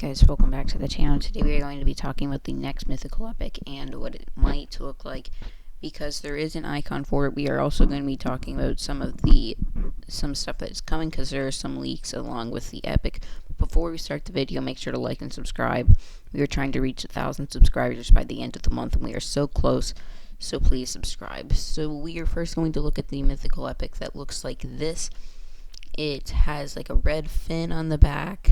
Guys, welcome back to the channel. Today we are going to be talking about the next mythical epic and what it might look like, because there is an icon for it. We are also going to be talking about some stuff that is coming, because there are some leaks along with the epic. Before we start the video, make sure to like and subscribe. We are trying to reach 1,000 subscribers by the end of the month, and we are so close, so please subscribe. So we are first going to look at the mythical epic that looks like this. It has like a red fin on the back.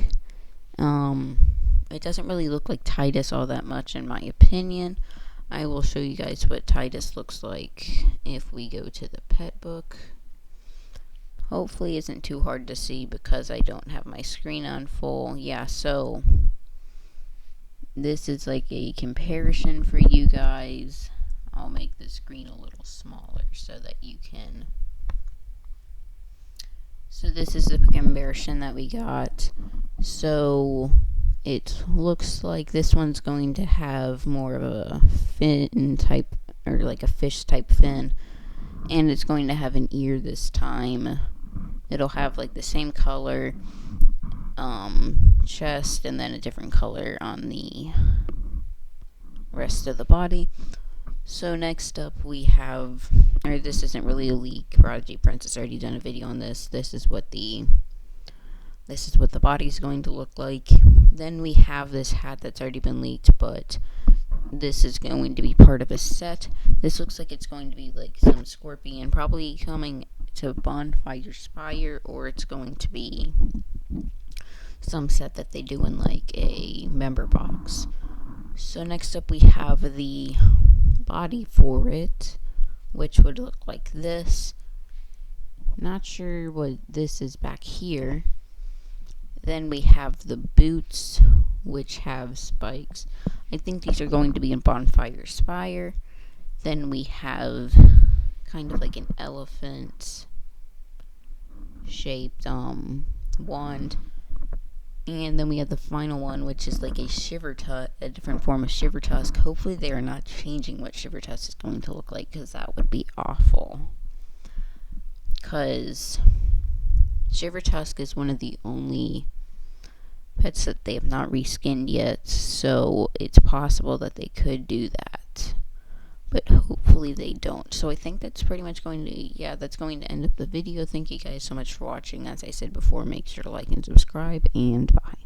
It doesn't really look like Titus all that much, in my opinion. I will show you guys what Titus looks like if we go to the pet book. Hopefully it isn't too hard to see because I don't have my screen on full. Yeah, so this is like a comparison for you guys. I'll make the screen a little smaller so that you can... So this is the comparison that we got. So it looks like this one's going to have more of a fin type, or like a fish type fin, and it's going to have an ear this time. It'll have like the same color chest and then a different color on the rest of the body. So next up we have, or this isn't really a leak, Prodigy Princess already done a video on this. This is what the body's going to look like. Then we have this hat that's already been leaked, but this is going to be part of a set. This looks like it's going to be like some scorpion, probably coming to Bonfire Spire, or it's going to be some set that they do in like a member box. So next up we have the body for it, which would look like this. Not sure what this is back here. Then we have the boots, which have spikes. I think these are going to be in Bonfire Spire. Then we have kind of like an elephant shaped wand. And then we have the final one, which is like a a different form of Shiver Tusk. Hopefully they are not changing what Shiver Tusk is going to look like, because that would be awful. Because Shiver Tusk is one of the only pets that they have not reskinned yet, so it's possible that they could do that. But hopefully they don't. So I think that's pretty much going to, that's going to end up the video. Thank you guys so much for watching. As I said before, make sure to like and subscribe, and bye.